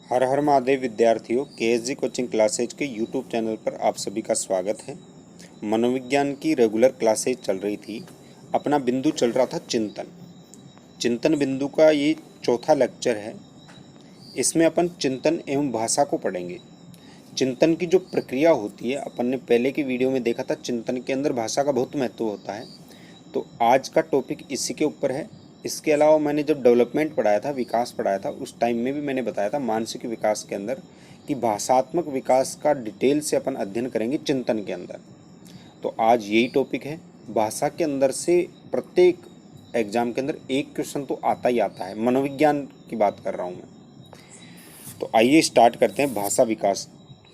हर हर महादेव विद्यार्थियों, केएसजी coaching classes के YouTube channel पर आप सभी का स्वागत है। मनोविज्ञान की रेगुलर क्लासेज चल रही थी। अपना बिंदु चल रहा था चिंतन बिंदु का ये चौथा लेक्चर है। इसमें अपन चिंतन एवं भाषा को पढ़ेंगे। चिंतन की जो प्रक्रिया होती है, अपन ने पहले की वीडियो में देखा था, चिंतन के अंदर भाषा का बहुत महत्व होता है। तो आज का टॉपिक इसी के ऊपर है। इसके अलावा मैंने जब डेवलपमेंट पढ़ाया था, विकास पढ़ाया था, उस टाइम में भी मैंने बताया था मानसिक विकास के अंदर कि भाषात्मक विकास का डिटेल से अपन अध्ययन करेंगे चिंतन के अंदर। तो आज यही टॉपिक है। भाषा के अंदर से प्रत्येक एग्जाम के अंदर एक क्वेश्चन तो आता ही आता है। मनोविज्ञान की बात कर रहा हूँ मैं। तो आइए स्टार्ट करते हैं। भाषा विकास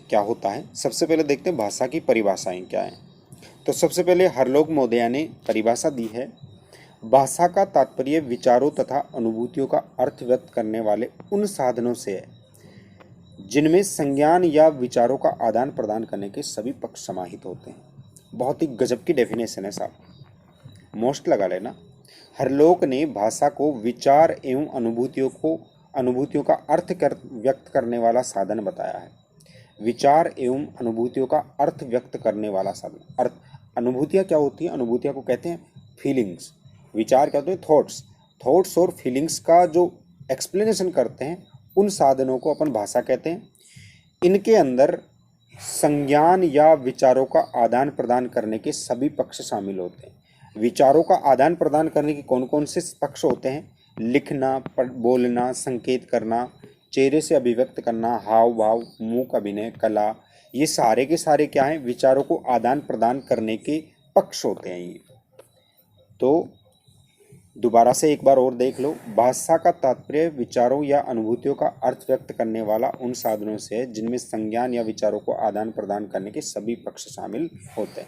क्या होता है, सबसे पहले देखते हैं भाषा की परिभाषाएं क्या हैं। तो सबसे पहले हरलोक महोदया ने परिभाषा दी है। भाषा का तात्पर्य विचारों तथा अनुभूतियों का अर्थ व्यक्त करने वाले उन साधनों से है जिनमें संज्ञान या विचारों का आदान प्रदान करने के सभी पक्ष समाहित होते हैं। बहुत ही गजब की डेफिनेशन है साहब, मोस्ट लगा लेना। हरलोक ने भाषा को विचार एवं अनुभूतियों का व्यक्त करने वाला साधन बताया है। विचार एवं अनुभूतियों का अर्थ व्यक्त करने वाला साधन। अनुभूतियाँ क्या होती हैं? अनुभूतियाँ को कहते हैं फीलिंग्स। विचार क्या होते हैं? थॉट्स और फीलिंग्स का जो एक्सप्लेनेशन करते हैं, उन साधनों को अपन भाषा कहते हैं। इनके अंदर संज्ञान या विचारों का आदान प्रदान करने के सभी पक्ष शामिल होते हैं। विचारों का आदान प्रदान करने के कौन कौन से पक्ष होते हैं? लिखना, बोलना, संकेत करना, चेहरे से अभिव्यक्त करना, हाव भाव, मूक अभिनय, कला, ये सारे के सारे क्या हैं? विचारों को आदान प्रदान करने के पक्ष होते हैं ये। तो दोबारा से एक बार और देख लो। भाषा का तात्पर्य विचारों या अनुभूतियों का अर्थ व्यक्त करने वाला उन साधनों से है जिनमें संज्ञान या विचारों को आदान प्रदान करने के सभी पक्ष शामिल होते हैं।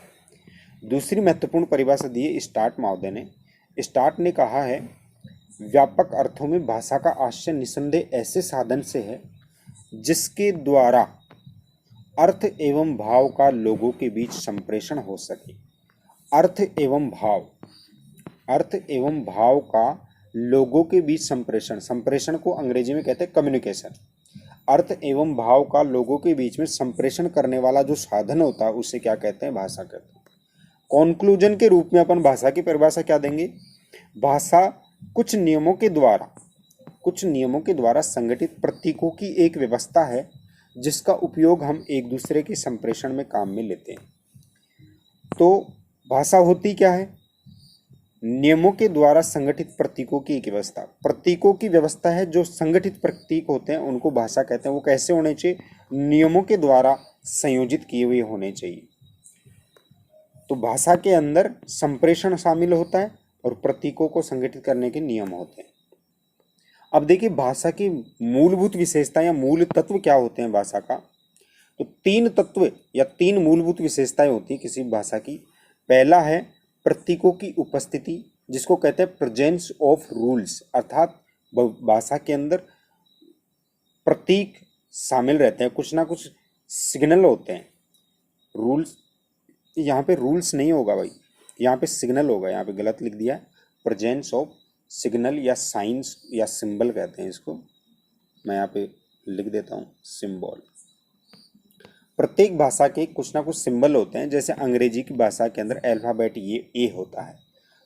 दूसरी महत्वपूर्ण परिभाषा दी है स्टार्ट महोदय ने। स्टार्ट ने कहा है, व्यापक अर्थों में भाषा का आश्रय निसंदेह ऐसे साधन से है जिसके द्वारा अर्थ एवं भाव का लोगों के बीच संप्रेषण हो सके। अर्थ एवं भाव का लोगों के बीच संप्रेषण को अंग्रेजी में कहते हैं कम्युनिकेशन। अर्थ एवं भाव का लोगों के बीच में संप्रेषण करने वाला जो साधन होता है उसे क्या कहते हैं? भाषा कहते हैं। कॉन्क्लूजन के रूप में अपन भाषा की परिभाषा क्या देंगे? भाषा कुछ नियमों के द्वारा संगठित प्रतीकों की एक व्यवस्था है जिसका उपयोग हम एक दूसरे के संप्रेषण में काम में लेते हैं। तो भाषा होती क्या है? नियमों के द्वारा संगठित प्रतीकों की एक व्यवस्था। प्रतीकों की व्यवस्था है। जो संगठित प्रतीक होते हैं उनको भाषा कहते हैं। वो कैसे होने चाहिए? नियमों के द्वारा संयोजित किए हुए होने चाहिए। तो भाषा के अंदर संप्रेषण शामिल होता है और प्रतीकों को संगठित करने के नियम होते हैं। अब देखिए भाषा की मूलभूत विशेषता या मूल तत्व क्या होते हैं भाषा का। तो तीन तत्व या तीन मूलभूत विशेषताएं होती है किसी भाषा की। पहला है प्रतीकों की उपस्थिति, जिसको कहते हैं प्रेजेंस ऑफ रूल्स, अर्थात भाषा के अंदर प्रतीक शामिल रहते हैं, कुछ ना कुछ सिग्नल होते हैं। रूल्स, यहाँ पे रूल्स नहीं होगा भाई, यहाँ पे सिग्नल होगा। यहाँ पे गलत लिख दिया है। प्रेजेंस ऑफ सिग्नल या साइंस या सिंबल कहते हैं इसको। मैं यहाँ पे लिख देता हूँ सिंबल। प्रत्येक भाषा के कुछ ना कुछ सिंबल होते हैं। जैसे अंग्रेजी की भाषा के अंदर अल्फ़ाबेट ये ए होता है,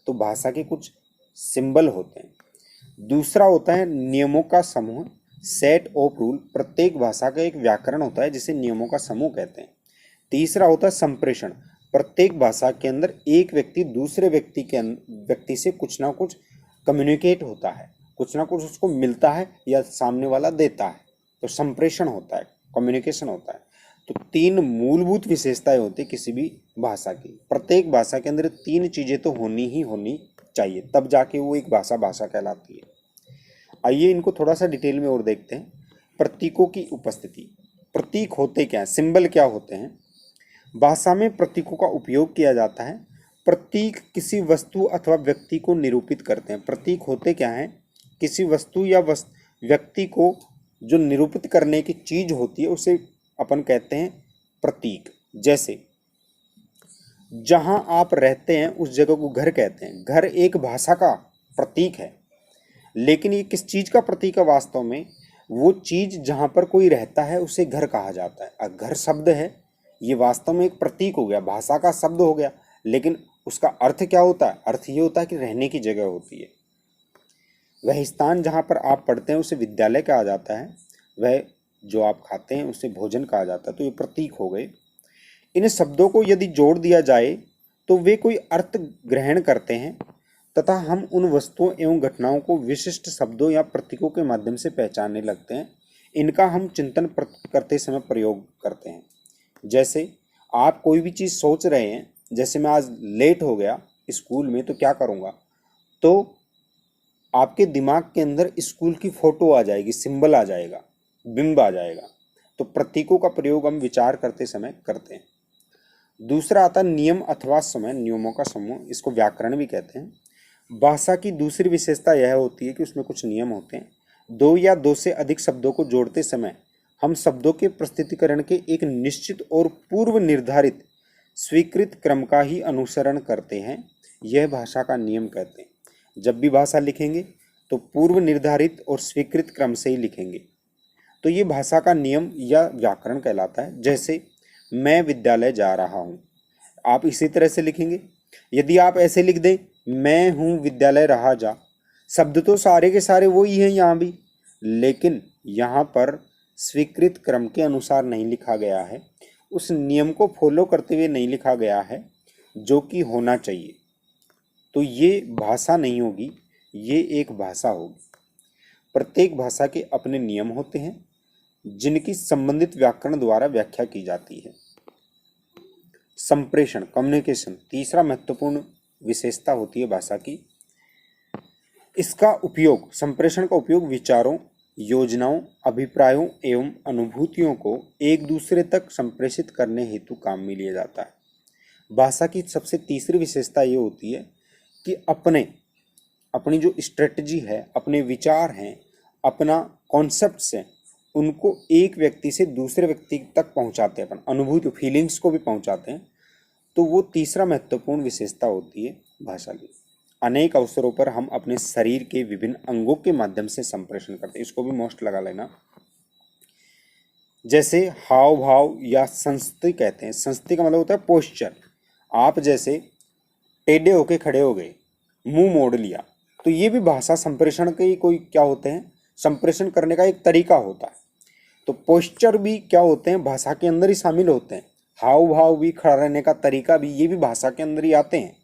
तो भाषा के कुछ सिंबल होते हैं। दूसरा होता है नियमों का समूह, सेट ऑफ रूल। प्रत्येक भाषा का एक व्याकरण होता है जिसे नियमों का समूह कहते हैं। तीसरा होता है संप्रेषण। प्रत्येक भाषा के अंदर एक व्यक्ति दूसरे व्यक्ति से कुछ ना कुछ कम्युनिकेट होता है, कुछ ना कुछ उसको मिलता है या सामने वाला देता है, तो संप्रेषण होता है, कम्युनिकेशन होता है। तो तीन मूलभूत विशेषताएं होती है किसी भी भाषा की। प्रत्येक भाषा के अंदर तीन चीजें तो होनी चाहिए, तब जाके वो एक भाषा कहलाती है। आइए इनको थोड़ा सा डिटेल में और देखते हैं। प्रतीकों की उपस्थिति। प्रतीक होते क्या हैं? सिंबल क्या होते हैं? भाषा में प्रतीकों का उपयोग किया जाता है। प्रतीक किसी वस्तु अथवा व्यक्ति को निरूपित करते हैं। प्रतीक होते क्या हैं? किसी वस्तु या व्यक्ति को जो निरूपित करने की चीज होती है उसे अपन कहते हैं प्रतीक। जैसे जहां आप रहते हैं उस जगह को घर कहते हैं। घर एक भाषा का प्रतीक है, लेकिन ये किस चीज का प्रतीक है वास्तव में? वो चीज जहां पर कोई रहता है उसे घर कहा जाता है। घर शब्द है, ये वास्तव में एक प्रतीक हो गया, भाषा का शब्द हो गया, लेकिन उसका अर्थ क्या होता है? अर्थ ये होता है कि रहने की जगह होती है। वह स्थान जहाँ पर आप पढ़ते हैं उसे विद्यालय कहा जाता है, वह जो आप खाते हैं उसे भोजन कहा जाता है। तो ये प्रतीक हो गए। इन शब्दों को यदि जोड़ दिया जाए तो वे कोई अर्थ ग्रहण करते हैं तथा हम उन वस्तुओं एवं घटनाओं को विशिष्ट शब्दों या प्रतीकों के माध्यम से पहचानने लगते हैं। इनका हम चिंतन करते समय प्रयोग करते हैं। जैसे आप कोई भी चीज़ सोच रहे हैं, जैसे मैं आज लेट हो गया स्कूल में तो क्या करूँगा, तो आपके दिमाग के अंदर स्कूल की फोटो आ जाएगी, सिंबल आ जाएगा, बिंब आ जाएगा। तो प्रतीकों का प्रयोग हम विचार करते समय करते हैं। दूसरा आता है नियम अथवा समय, नियमों का समूह, इसको व्याकरण भी कहते हैं। भाषा की दूसरी विशेषता यह होती है कि उसमें कुछ नियम होते हैं। दो या दो से अधिक शब्दों को जोड़ते समय हम शब्दों के प्रस्तुतिकरण के एक निश्चित और पूर्व निर्धारित स्वीकृत क्रम का ही अनुसरण करते हैं। यह भाषा का नियम कहते हैं। जब भी भाषा लिखेंगे तो पूर्व निर्धारित और स्वीकृत क्रम से ही लिखेंगे, तो ये भाषा का नियम या व्याकरण कहलाता है। जैसे मैं विद्यालय जा रहा हूँ, आप इसी तरह से लिखेंगे। यदि आप ऐसे लिख दें मैं हूँ विद्यालय रहा जा, शब्द तो सारे के सारे वही हैं यहाँ भी, लेकिन यहाँ पर स्वीकृत क्रम के अनुसार नहीं लिखा गया है, उस नियम को फॉलो करते हुए नहीं लिखा गया है जो कि होना चाहिए। तो ये भाषा नहीं होगी, ये एक भाषा होगी। प्रत्येक भाषा के अपने नियम होते हैं जिनकी संबंधित व्याकरण द्वारा व्याख्या की जाती है। संप्रेषण, कम्युनिकेशन, तीसरा महत्वपूर्ण विशेषता होती है भाषा की। इसका उपयोग, संप्रेषण का उपयोग विचारों, योजनाओं, अभिप्रायों एवं अनुभूतियों को एक दूसरे तक संप्रेषित करने हेतु काम में लिया जाता है। भाषा की सबसे तीसरी विशेषता ये होती है कि अपनी जो स्ट्रेटजी है, अपने विचार हैं, अपना कॉन्सेप्ट्स हैं, उनको एक व्यक्ति से दूसरे व्यक्ति तक पहुंचाते हैं, अपन अनुभूति फीलिंग्स को भी पहुंचाते हैं। तो वो तीसरा महत्वपूर्ण विशेषता होती है भाषा की। अनेक अवसरों पर हम अपने शरीर के विभिन्न अंगों के माध्यम से संप्रेषण करते हैं, इसको भी मोस्ट लगा लेना। जैसे हाव भाव या संस्कृति कहते हैं। संस्कृति का मतलब होता है पोस्चर। आप जैसे टेढ़े होके खड़े हो गए, मुंह मोड़ लिया, तो ये भी भाषा संप्रेषण के कोई क्या होते हैं, संप्रेषण करने का एक तरीका होता है। तो पोस्चर भी क्या होते हैं, भाषा के अंदर ही शामिल होते हैं। हाव भाव भी, खड़ा रहने का तरीका भी, ये भी भाषा के अंदर ही आते हैं।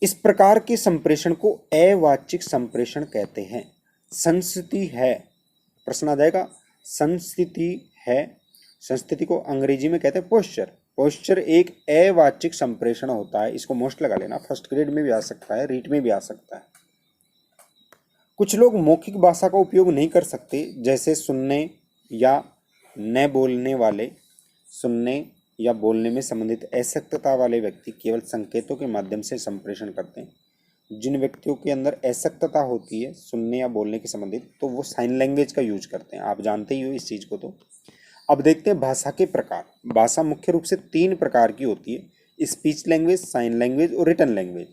इस प्रकार के संप्रेषण को अवाचिक संप्रेषण कहते हैं। संस्कृति है, प्रश्न आ जाएगा, संस्कृति है, संस्कृति को अंग्रेजी में कहते हैं पोस्चर। पोस्चर एक अवाचिक संप्रेषण होता है, इसको मोस्ट लगा लेना, फर्स्ट ग्रेड में भी आ सकता है, रीट में भी आ सकता है। कुछ लोग मौखिक भाषा का उपयोग नहीं कर सकते, जैसे सुनने या न बोलने वाले, सुनने या बोलने में संबंधित अशक्तता वाले व्यक्ति केवल संकेतों के माध्यम से संप्रेषण करते हैं। जिन व्यक्तियों के अंदर अशक्तता होती है सुनने या बोलने के संबंधित, तो वो साइन लैंग्वेज का यूज करते हैं, आप जानते ही हो इस चीज़ को। तो अब देखते हैं भाषा के प्रकार। भाषा मुख्य रूप से 3 प्रकार की होती है, स्पीच लैंग्वेज, साइन लैंग्वेज और रिटन लैंग्वेज।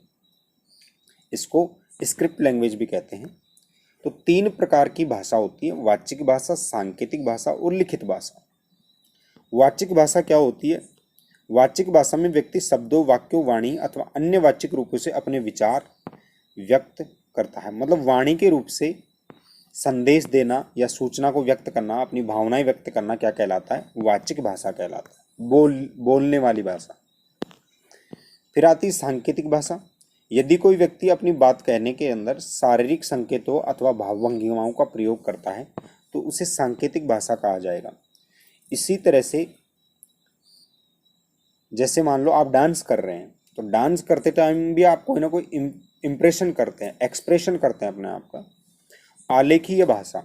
इसको स्क्रिप्ट लैंग्वेज भी कहते हैं। तो 3 प्रकार की भाषा होती है, वाचिक भाषा, सांकेतिक भाषा और लिखित भाषा। वाचिक भाषा क्या होती है? वाचिक भाषा में व्यक्ति शब्दों, वाक्यों, वाणी अथवा अन्य वाचिक रूपों से अपने विचार व्यक्त करता है। मतलब वाणी के रूप से संदेश देना या सूचना को व्यक्त करना, अपनी भावनाएं व्यक्त करना क्या कहलाता है? वाचिक भाषा कहलाता है, बोलने वाली भाषा। फिर आती है सांकेतिक भाषा। यदि कोई व्यक्ति अपनी बात कहने के अंदर शारीरिक संकेतों अथवा भावभंगिमाओं का प्रयोग करता है तो उसे सांकेतिक भाषा कहा जाएगा। इसी तरह से जैसे मान लो आप डांस कर रहे हैं, तो डांस करते टाइम भी आप कोई ना कोई इम्प्रेशन करते हैं, एक्सप्रेशन करते हैं अपने आप का। आलेखीय भाषा,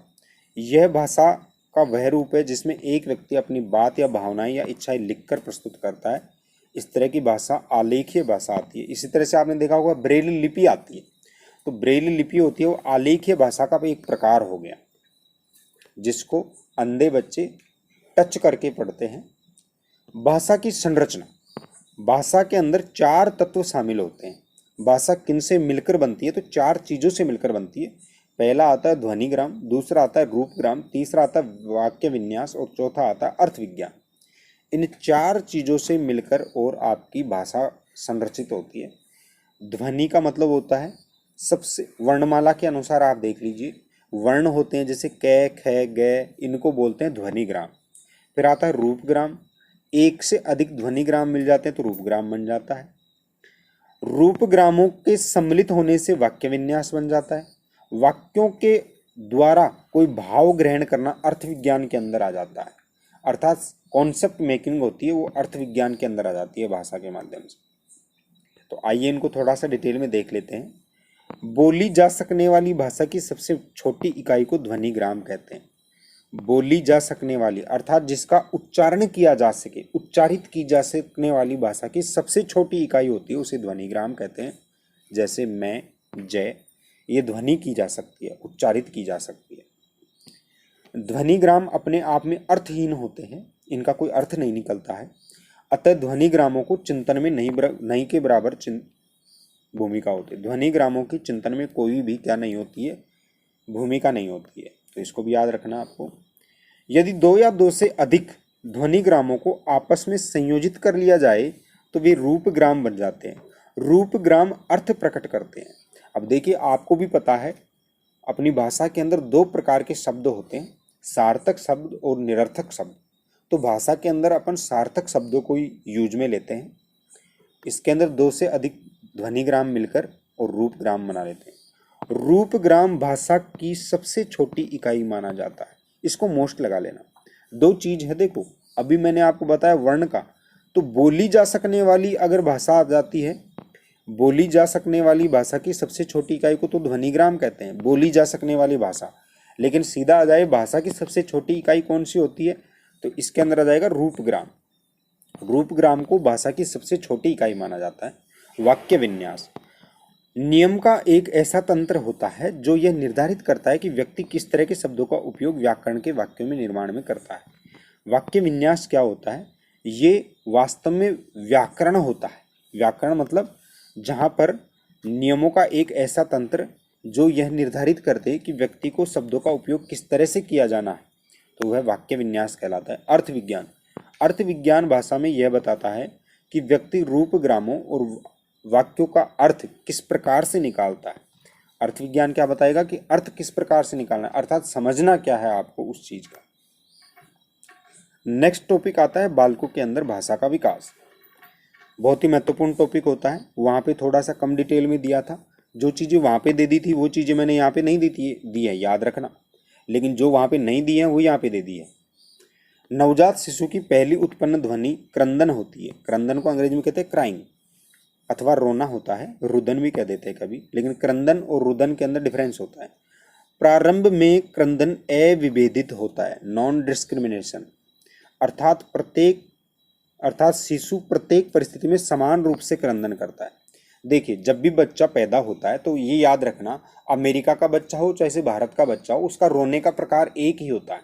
यह भाषा का वह रूप है जिसमें एक व्यक्ति अपनी बात या भावनाएं या इच्छाएं लिखकर प्रस्तुत करता है। इस तरह की भाषा आलेखीय भाषा आती है। इसी तरह से आपने देखा होगा ब्रेल लिपि आती है, तो ब्रेल लिपि होती है वो आलेखीय भाषा का एक प्रकार हो गया, जिसको अंधे बच्चे टच करके पढ़ते हैं। भाषा की संरचना, भाषा के अंदर 4 तत्व शामिल होते हैं। भाषा किन से मिलकर बनती है? तो 4 चीज़ों से मिलकर बनती है। पहला आता है ध्वनिग्राम, दूसरा आता है रूपग्राम, तीसरा आता है वाक्य विन्यास और चौथा आता है अर्थ विज्ञान। इन 4 चीज़ों से मिलकर और आपकी भाषा संरचित होती है। ध्वनि का मतलब होता है सबसे, वर्णमाला के अनुसार आप देख लीजिए, वर्ण होते हैं जैसे क ख ग, इनको बोलते हैं ध्वनिग्राम। फिर आता है रूपग्राम, एक से अधिक ध्वनिग्राम मिल जाते हैं तो रूपग्राम बन जाता है। रूपग्रामों के सम्मिलित होने से वाक्य विन्यास बन जाता है। वाक्यों के द्वारा कोई भाव ग्रहण करना अर्थ विज्ञान के अंदर आ जाता है, अर्थात कॉन्सेप्ट मेकिंग होती है वो अर्थ विज्ञान के अंदर आ जाती है भाषा के माध्यम से। तो आइए इनको थोड़ा सा डिटेल में देख लेते हैं। बोली जा सकने वाली भाषा की सबसे छोटी इकाई को ध्वनिग्राम कहते हैं। बोली जा सकने वाली अर्थात जिसका उच्चारण किया जा सके, उच्चारित की जा सकने वाली भाषा की सबसे छोटी इकाई होती है उसे ध्वनिग्राम कहते हैं। जैसे मैं, जय, ये ध्वनि की जा सकती है, उच्चारित की जा सकती है। ध्वनिग्राम अपने आप में अर्थहीन होते हैं, इनका कोई अर्थ नहीं निकलता है, अतः ध्वनिग्रामों को चिंतन में नहीं के बराबर भूमिका होती है। ध्वनिग्रामों की चिंतन में कोई भी क्या नहीं होती है, भूमिका नहीं होती है। तो इसको भी याद रखना आपको। यदि 2 या 2 से अधिक ध्वनिग्रामों को आपस में संयोजित कर लिया जाए तो वे रूपग्राम बन जाते हैं। रूपग्राम अर्थ प्रकट करते हैं। अब देखिए, आपको भी पता है अपनी भाषा के अंदर 2 प्रकार के शब्द होते हैं, सार्थक शब्द और निरर्थक शब्द। तो भाषा के अंदर अपन सार्थक शब्दों को ही यूज में लेते हैं। इसके अंदर 2 से अधिक ध्वनिग्राम मिलकर और रूपग्राम बना लेते हैं। रूपग्राम भाषा की सबसे छोटी इकाई माना जाता है। इसको मोस्ट लगा लेना। 2 चीज है, देखो अभी मैंने आपको बताया वर्ण का, तो बोली जा सकने वाली अगर भाषा आ जाती है, बोली जा सकने वाली भाषा की सबसे छोटी इकाई को तो ध्वनिग्राम कहते हैं, बोली जा सकने वाली भाषा। लेकिन सीधा आ जाए भाषा की सबसे छोटी इकाई कौन सी होती है, तो इसके अंदर आ जाएगा रूपग्राम। रूपग्राम को भाषा की सबसे छोटी इकाई माना जाता है। वाक्य विन्यास नियम का एक ऐसा तंत्र होता है जो यह निर्धारित करता है कि व्यक्ति किस तरह के शब्दों का उपयोग व्याकरण के वाक्यों में निर्माण में करता है। वाक्य विन्यास क्या होता है, ये वास्तव में व्याकरण होता है। व्याकरण मतलब जहाँ पर नियमों का एक ऐसा तंत्र जो यह निर्धारित करते हैं कि व्यक्ति को शब्दों का उपयोग किस तरह से किया जाना है, तो वह वाक्य विन्यास कहलाता है। अर्थ विज्ञान, अर्थ विज्ञान भाषा में यह बताता है कि व्यक्ति रूपग्रामों और वाक्यों का अर्थ किस प्रकार से निकालता है। अर्थ विज्ञान क्या बताएगा कि अर्थ किस प्रकार से निकालना है, अर्थात समझना क्या है आपको उस चीज का। नेक्स्ट टॉपिक आता है बालकों के अंदर भाषा का विकास। बहुत ही महत्वपूर्ण टॉपिक होता है। वहाँ पे थोड़ा सा कम डिटेल में दिया था, जो चीज़ें वहाँ पे दे दी थी वो चीज़ें मैंने यहाँ पे नहीं दी है, याद रखना। लेकिन जो वहाँ पे नहीं दी है वो यहाँ पे दे दी है। नवजात शिशु की पहली उत्पन्न ध्वनि क्रंदन होती है। क्रंदन को अंग्रेजी में कहते हैं क्राइंग, अथवा रोना होता है, रुदन भी कह देते हैं कभी, लेकिन क्रंदन और रुदन के अंदर डिफरेंस होता है। प्रारंभ में क्रंदन अविभेदित होता है, नॉन डिस्क्रिमिनेशन, अर्थात शिशु प्रत्येक परिस्थिति में समान रूप से क्रंदन करता है। देखिए, जब भी बच्चा पैदा होता है तो ये याद रखना, अमेरिका का बच्चा हो चाहे भारत का बच्चा हो, उसका रोने का प्रकार एक ही होता है।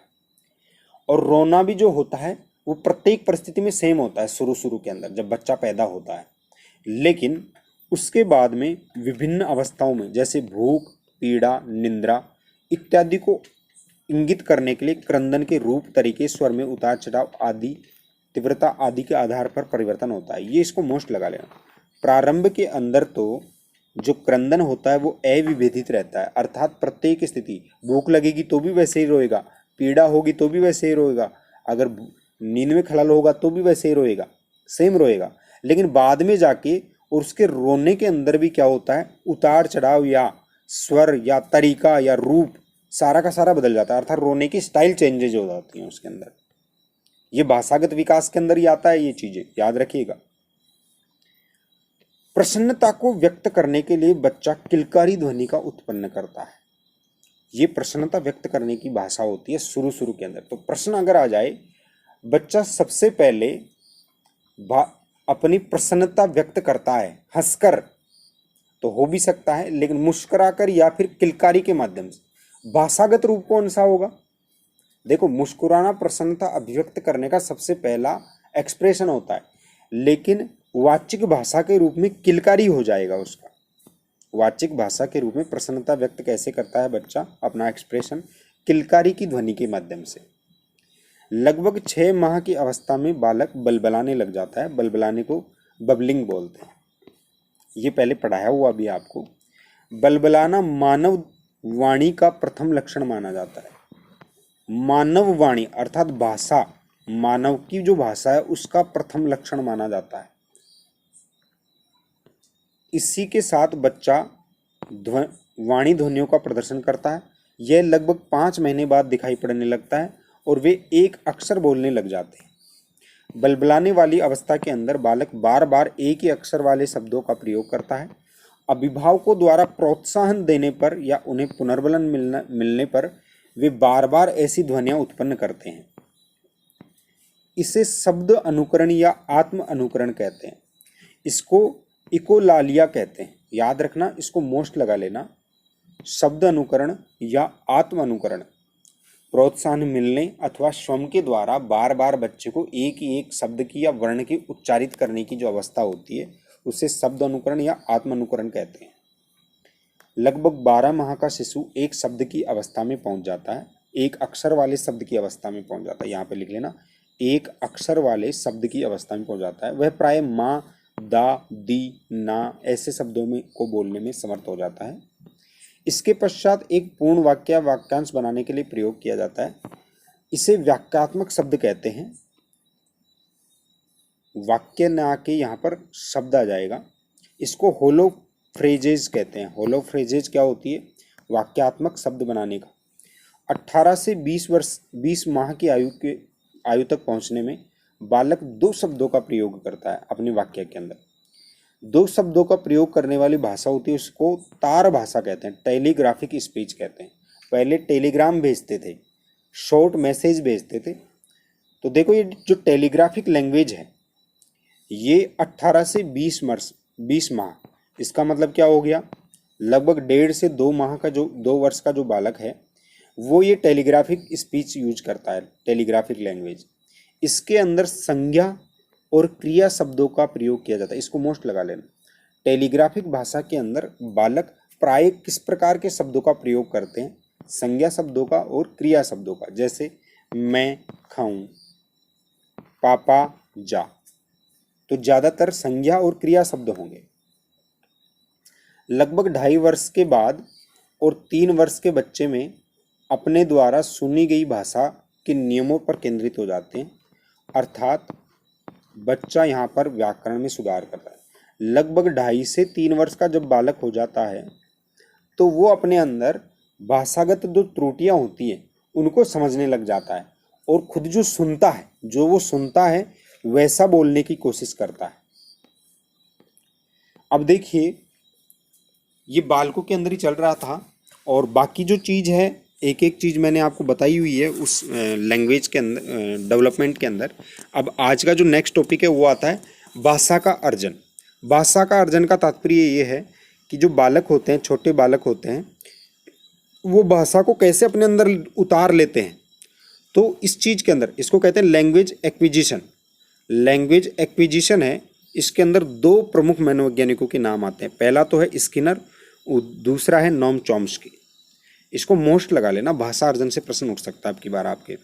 और रोना भी जो होता है वो प्रत्येक परिस्थिति में सेम होता है शुरू के अंदर जब बच्चा पैदा होता है। लेकिन उसके बाद में विभिन्न अवस्थाओं में, जैसे भूख, पीड़ा, निंद्रा इत्यादि को इंगित करने के लिए क्रंदन के रूप, तरीके, स्वर में उतार चढ़ाव आदि, तीव्रता आदि के आधार पर परिवर्तन होता है। ये इसको मोस्ट लगा लेना। प्रारंभ के अंदर तो जो क्रंदन होता है वो अविभेदित रहता है, अर्थात प्रत्येक स्थिति, भूख लगेगी तो भी वैसे ही रोएगा, पीड़ा होगी तो भी वैसे ही रोएगा, अगर नींद में खलल होगा तो भी वैसे ही रोएगा, सेम रोएगा। लेकिन बाद में जाके और उसके रोने के अंदर भी क्या होता है, उतार चढ़ाव या स्वर या तरीका या रूप सारा का सारा बदल जाता है, अर्थात रोने की स्टाइल चेंजेज हो जाती हैं उसके अंदर। ये भाषागत विकास के अंदर ही आता है, ये चीजें याद रखिएगा। प्रसन्नता को व्यक्त करने के लिए बच्चा किलकारी ध्वनि का उत्पन्न करता है। ये प्रसन्नता व्यक्त करने की भाषा होती है शुरू के अंदर। तो प्रश्न अगर आ जाए, बच्चा सबसे पहले अपनी प्रसन्नता व्यक्त करता है हंसकर, तो हो भी सकता है, लेकिन मुस्कुराकर या फिर किलकारी के माध्यम से। भाषागत रूप कौन सा होगा, देखो मुस्कुराना प्रसन्नता अभिव्यक्त करने का सबसे पहला एक्सप्रेशन होता है, लेकिन वाचिक भाषा के रूप में किलकारी हो जाएगा उसका। वाचिक भाषा के रूप में प्रसन्नता व्यक्त कैसे करता है बच्चा अपना एक्सप्रेशन? किलकारी की ध्वनि के माध्यम से। लगभग 6 माह की अवस्था में बालक बलबलाने लग जाता है। बलबलाने को बबलिंग बोलते हैं। ये पहले पढ़ाया हुआ भी आपको। बलबलाना मानव वाणी का प्रथम लक्षण माना जाता है। मानव वाणी अर्थात भाषा, मानव की जो भाषा है उसका प्रथम लक्षण माना जाता है। इसी के साथ बच्चा वाणी ध्वनियों का प्रदर्शन करता है। यह लगभग 5 महीने बाद दिखाई पड़ने लगता है और वे एक अक्षर बोलने लग जाते हैं। बलबलाने वाली अवस्था के अंदर बालक बार बार एक ही अक्षर वाले शब्दों का प्रयोग करता है। अभिभावकों द्वारा प्रोत्साहन देने पर या उन्हें पुनर्बलन मिलने पर वे बार बार ऐसी ध्वनियां उत्पन्न करते हैं। इसे शब्द अनुकरण या आत्म अनुकरण कहते हैं। इसको इकोलालिया कहते हैं। याद रखना, इसको मोस्ट लगा लेना। शब्द अनुकरण या आत्म अनुकरण प्रोत्साहन मिलने अथवा स्वयं के द्वारा बार बार बच्चे को एक ही एक शब्द की या वर्ण की उच्चारित करने की जो अवस्था होती है उसे शब्द अनुकरण या आत्म अनुकरण कहते हैं। लगभग 12 माह का शिशु एक शब्द की अवस्था में पहुंच जाता है। एक अक्षर वाले शब्द की अवस्था में पहुंच जाता है। यहाँ पे लिख लेना, एक अक्षर वाले शब्द की अवस्था में पहुंच जाता है। वह प्राय माँ, दा, दी, ना ऐसे शब्दों में को बोलने में समर्थ हो जाता है। इसके पश्चात एक पूर्ण वाक्य वाक्यांश बनाने के लिए प्रयोग किया जाता है। इसे वाक्यात्मक शब्द कहते हैं। वाक्य न आके यहाँ पर शब्द आ जाएगा। इसको होलो फ्रेजेज कहते हैं। होलो फ्रेजेज क्या होती है? वाक्यात्मक शब्द बनाने का। 18 से 20 माह की आयु तक पहुँचने में बालक 2 शब्दों का प्रयोग करता है अपने वाक्य के अंदर। 2 शब्दों का प्रयोग करने वाली भाषा होती है, उसको तार भाषा कहते हैं, टेलीग्राफिक स्पीच कहते हैं। पहले टेलीग्राम भेजते थे, शॉर्ट मैसेज भेजते थे। तो देखो ये जो टेलीग्राफिक लैंग्वेज है ये 18 से 20 माह, इसका मतलब क्या हो गया? लगभग 1.5 से 2 माह का 2 वर्ष का जो बालक है वो ये टेलीग्राफिक स्पीच यूज करता है, टेलीग्राफिक लैंग्वेज। इसके अंदर संज्ञा और क्रिया शब्दों का प्रयोग किया जाता है। इसको मोस्ट लगा लेना। टेलीग्राफिक भाषा के अंदर बालक प्राय किस प्रकार के शब्दों का प्रयोग करते हैं? संज्ञा शब्दों का और क्रिया शब्दों का। जैसे मैं खाऊं, पापा जा, तो ज्यादातर संज्ञा और क्रिया शब्द होंगे। लगभग 2.5 वर्ष के बाद और 3 वर्ष के बच्चे में अपने द्वारा सुनी गई भाषा के नियमों पर केंद्रित हो जाते हैं, अर्थात बच्चा यहाँ पर व्याकरण में सुधार करता है। लगभग 2.5 से 3 वर्ष का जब बालक हो जाता है तो वो अपने अंदर भाषागत जो त्रुटियाँ होती हैं उनको समझने लग जाता है और खुद जो सुनता है, जो वो सुनता है वैसा बोलने की कोशिश करता है। अब देखिए ये बालकों के अंदर ही चल रहा था और बाकी जो चीज़ है एक एक चीज़ मैंने आपको बताई हुई है उस लैंग्वेज के अंदर, डेवलपमेंट के अंदर। अब आज का जो नेक्स्ट टॉपिक है वो आता है भाषा का अर्जन। भाषा का अर्जन का तात्पर्य ये है कि जो बालक होते हैं, छोटे बालक होते हैं, वो भाषा को कैसे अपने अंदर उतार लेते हैं। तो इस चीज़ के अंदर इसको कहते हैं लैंग्वेज एक्विजिशन। लैंग्वेज एक्विजिशन है, इसके अंदर 2 प्रमुख मनोवैज्ञानिकों के नाम आते हैं। पहला तो है स्किनर, दूसरा है नोम चॉम्स्की। इसको मोस्ट लगा लेना, भाषा अर्जन से प्रश्न उठ सकता है आपकी बार आपके।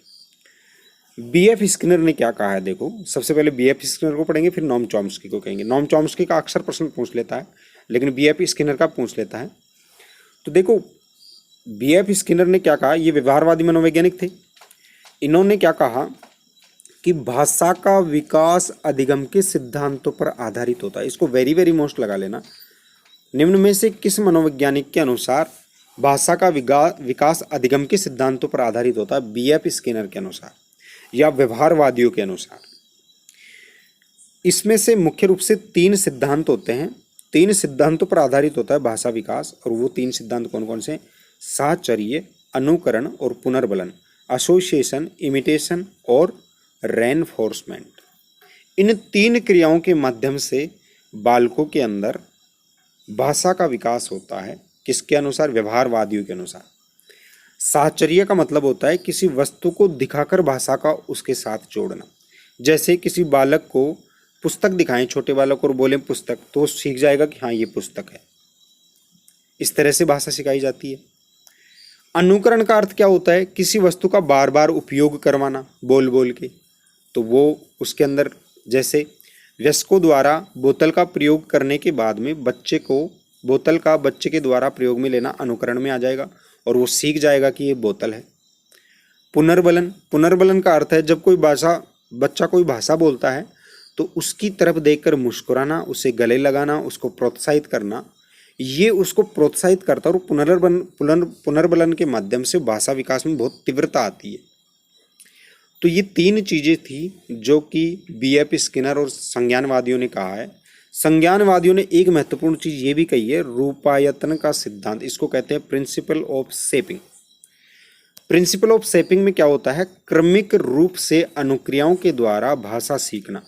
बीएफ स्किनर ने क्या कहा है? देखो सबसे पहले बीएफ स्किनर को पढ़ेंगे, फिर नोम चॉम्स्की को कहेंगे। नोम चॉम्स्की का अक्सर प्रश्न पूछ लेता है, लेकिन बीएफ स्किनर का पूछ लेता है। तो देखो बीएफ स्किनर ने क्या कहा, ये व्यवहारवादी मनोवैज्ञानिक थे। इन्होंने क्या कहा कि भाषा का विकास अधिगम के सिद्धांतों पर आधारित होता है। इसको वेरी वेरी मोस्ट लगा लेना। निम्न में से किस मनोवैज्ञानिक के अनुसार भाषा का विकास अधिगम के सिद्धांतों पर आधारित होता है? बीएफ स्किनर के अनुसार या व्यवहारवादियों के अनुसार। इसमें से मुख्य रूप से 3 सिद्धांत होते हैं। 3 सिद्धांतों पर आधारित होता है भाषा विकास, और वो 3 सिद्धांत कौन कौन से? साहचर्य, अनुकरण और पुनर्बलन, एसोसिएशन, इमिटेशन और रेनफोर्समेंट। इन 3 क्रियाओं के माध्यम से बालकों के अंदर भाषा का विकास होता है। किसके अनुसार? व्यवहारवादियों के अनुसार। साहचर्य का मतलब होता है किसी वस्तु को दिखाकर भाषा का उसके साथ जोड़ना। जैसे किसी बालक को पुस्तक दिखाएं, छोटे बालक, और बोलें पुस्तक, तो सीख जाएगा कि हाँ ये पुस्तक है। इस तरह से भाषा सिखाई जाती है। अनुकरण का अर्थ क्या होता है? किसी वस्तु का बार बार उपयोग करवाना बोल बोल के। तो वो उसके अंदर जैसे वयस्कों द्वारा बोतल का प्रयोग करने के बाद में बच्चे को बोतल का बच्चे के द्वारा प्रयोग में लेना अनुकरण में आ जाएगा और वो सीख जाएगा कि ये बोतल है। पुनर्बलन, पुनर्बलन का अर्थ है जब कोई बच्चा कोई भाषा बोलता है तो उसकी तरफ देखकर मुस्कुराना, उसे गले लगाना, उसको प्रोत्साहित करना, ये उसको प्रोत्साहित करता है और पुनर्बलन के माध्यम से भाषा विकास में बहुत तीव्रता आती है। तो ये 3 चीज़ें थी जो कि B.F. स्किनर और संज्ञानवादियों ने कहा है। संज्ञानवादियों ने एक महत्वपूर्ण चीज़ ये भी कही है, रूपायतन का सिद्धांत, इसको कहते हैं principle of shaping. Principle of shaping में क्या होता है? क्रमिक रूप से अनुक्रियाओं के द्वारा भाषा सीखना।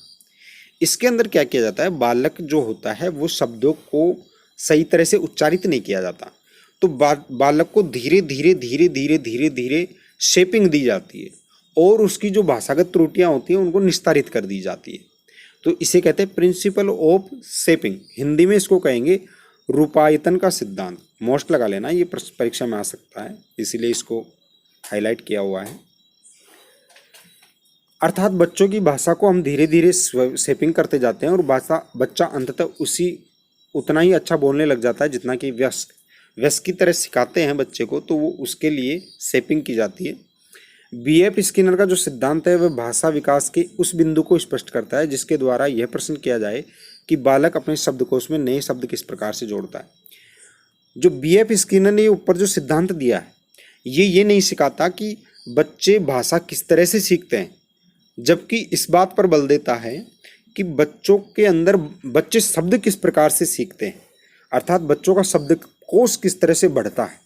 इसके अंदर क्या किया जाता है? बालक जो होता है वो शब्दों को सही तरह से उच्चारित नहीं किया जाता, तो बालक को धीरे धीरे धीरे धीरे धीरे धीरे शेपिंग दी जाती है और उसकी जो भाषागत त्रुटियां होती हैं उनको निस्तारित कर दी जाती है। तो इसे कहते हैं प्रिंसिपल ऑफ शेपिंग। हिंदी में इसको कहेंगे रूपायतन का सिद्धांत। मोस्ट लगा लेना, ये परीक्षा में आ सकता है, इसीलिए इसको हाईलाइट किया हुआ है। अर्थात बच्चों की भाषा को हम धीरे धीरे शेपिंग करते जाते हैं और बच्चा अंततः उतना ही अच्छा बोलने लग जाता है जितना कि वयस्क की तरह सिखाते हैं बच्चे को, तो वो उसके लिए शेपिंग की जाती है। B.F. स्किनर का जो सिद्धांत है वह भाषा विकास के उस बिंदु को स्पष्ट करता है जिसके द्वारा यह प्रश्न किया जाए कि बालक अपने शब्दकोश में नए शब्द किस प्रकार से जोड़ता है। जो B.F. स्किनर ने ऊपर जो सिद्धांत दिया है ये नहीं सिखाता कि बच्चे भाषा किस तरह से सीखते हैं, जबकि इस बात पर बल देता है कि बच्चों के अंदर बच्चे शब्द किस प्रकार से सीखते हैं, अर्थात बच्चों का शब्दकोश किस तरह से बढ़ता है।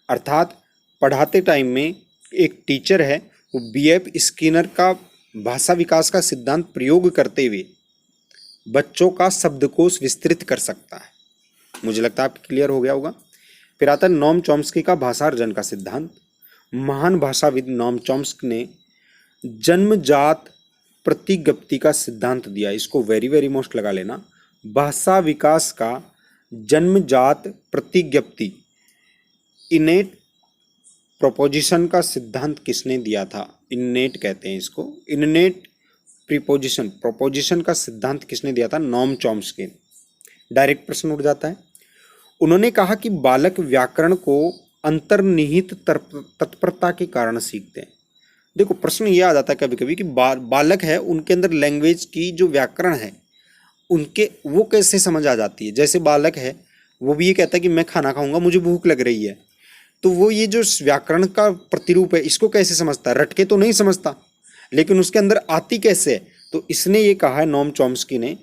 अर्थात पढ़ाते टाइम में एक टीचर है वो B.F. स्किनर का भाषा विकास का सिद्धांत प्रयोग करते हुए बच्चों का शब्दकोश विस्तृत कर सकता है। मुझे लगता है आपको क्लियर हो गया होगा। फिर आता है नोम चॉम्स्की का भाषार्जन का सिद्धांत। महान भाषाविद नोम चॉम्स्की ने जन्मजात प्रतिज्ञप्ति का सिद्धांत दिया। इसको वेरी वेरी मोस्ट लगा लेना। भाषा विकास का जन्मजात प्रतिज्ञप्ति, इनेट प्रोपोजिशन का सिद्धांत किसने दिया था? इनेट कहते हैं इसको, इनेट प्रोपोजिशन का सिद्धांत किसने दिया था? Noam Chomsky. डायरेक्ट प्रश्न उठ जाता है। उन्होंने कहा कि बालक व्याकरण को अंतर्निहित तत्परता के कारण सीखते हैं। देखो प्रश्न ये आ जाता है कभी कभी कि बालक है, उनके अंदर लैंग्वेज की जो व्याकरण है उनके वो कैसे समझ आ जाती है। जैसे बालक है वो भी ये कहता है कि मैं खाना खाऊंगा, मुझे भूख लग रही है, तो वो ये जो व्याकरण का प्रतिरूप है इसको कैसे समझता है? रट के तो नहीं समझता, लेकिन उसके अंदर आती कैसे है? तो इसने ये कहा है नोम चॉम्स्की ने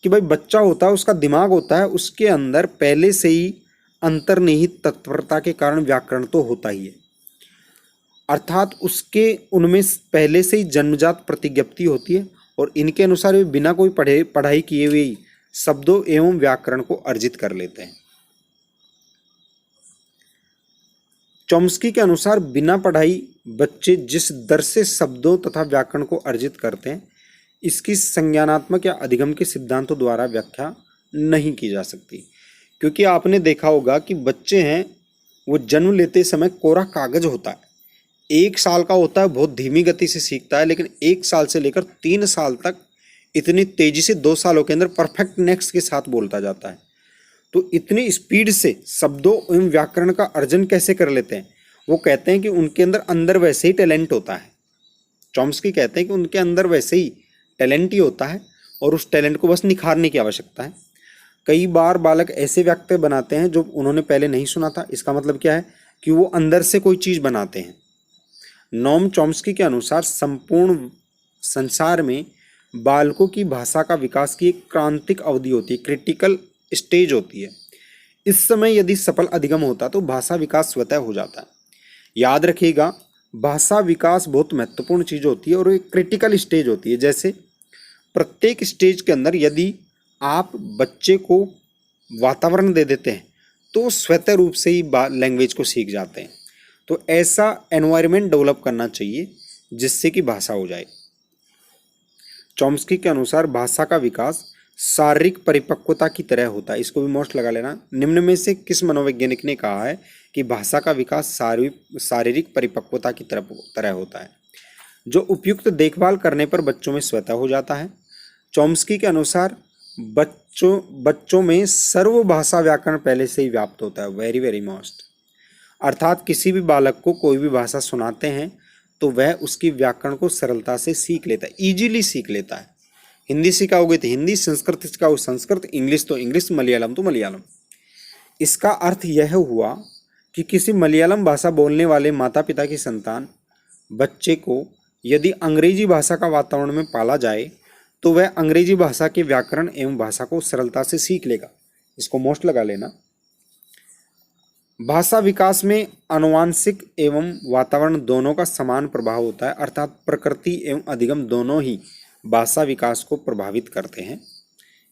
कि भाई बच्चा होता है, उसका दिमाग होता है, उसके अंदर पहले से ही अंतर्निहित तत्परता के कारण व्याकरण तो होता ही है, अर्थात उसके उनमें पहले से ही जन्मजात प्रतिज्ञप्ति होती है और इनके अनुसार वे बिना कोई पढ़ाई किए हुए ही शब्दों एवं व्याकरण को अर्जित कर लेते हैं। चॉम्स्की के अनुसार बिना पढ़ाई बच्चे जिस दर से शब्दों तथा व्याकरण को अर्जित करते हैं इसकी संज्ञानात्मक या अधिगम के सिद्धांतों द्वारा व्याख्या नहीं की जा सकती। क्योंकि आपने देखा होगा कि बच्चे हैं वो जन्म लेते समय कोरा कागज होता है, 1 साल का होता है, बहुत धीमी गति से सीखता है, लेकिन 1 साल से लेकर 3 साल तक इतनी तेजी से 2 सालों के अंदर परफेक्ट नेक्स्ट के साथ बोलता जाता है। तो इतनी स्पीड से शब्दों एवं व्याकरण का अर्जन कैसे कर लेते हैं? वो कहते हैं कि उनके अंदर वैसे ही टैलेंट होता है। चॉम्स्की कहते हैं कि उनके अंदर वैसे ही टैलेंट ही होता है और उस टैलेंट को बस निखारने की आवश्यकता है। कई बार बालक ऐसे वक्तव्य बनाते हैं जो उन्होंने पहले नहीं सुना था। इसका मतलब क्या है कि वो अंदर से कोई चीज़ बनाते हैं। नोम चॉम्स्की के अनुसार संपूर्ण संसार में बालकों की भाषा का विकास की एक क्रांतिक अवधि होती है, क्रिटिकल स्टेज होती है। इस समय यदि सफल अधिगम होता तो भाषा विकास स्वतः हो जाता है। याद रखिएगा, भाषा विकास बहुत महत्वपूर्ण चीज़ होती है और एक क्रिटिकल स्टेज होती है। जैसे प्रत्येक स्टेज के अंदर यदि आप बच्चे को वातावरण दे देते हैं तो स्वतः रूप से ही लैंग्वेज को सीख जाते हैं। तो ऐसा एनवायरनमेंट डेवलप करना चाहिए जिससे कि भाषा हो जाए। चॉम्स्की के अनुसार भाषा का विकास शारीरिक परिपक्वता की तरह होता है। इसको भी मोस्ट लगा लेना। निम्न में से किस मनोवैज्ञानिक ने कहा है कि भाषा का विकास शारीरिक परिपक्वता की तरह होता है? जो उपयुक्त देखभाल करने पर बच्चों में स्वतः हो जाता है। चॉम्स्की के अनुसार बच्चों में सर्वभाषा व्याकरण पहले से ही व्याप्त होता है। Very very most. अर्थात किसी भी बालक को कोई भी भाषा सुनाते हैं तो वह उसकी व्याकरण को सरलता से सीख लेता है, इजीली सीख लेता है। हिंदी सिखाओगे तो हिंदी, संस्कृत सिखाओगे संस्कृत, इंग्लिश तो इंग्लिश, मलयालम तो मलयालम। इसका अर्थ यह हुआ कि किसी मलयालम भाषा बोलने वाले माता पिता की संतान बच्चे को यदि अंग्रेजी भाषा का वातावरण में पाला जाए तो वह अंग्रेजी भाषा के व्याकरण एवं भाषा को सरलता से सीख लेगा। इसको मोस्ट लगा लेना। भाषा विकास में आनुवांशिक एवं वातावरण दोनों का समान प्रभाव होता है, अर्थात प्रकृति एवं अधिगम दोनों ही भाषा विकास को प्रभावित करते हैं।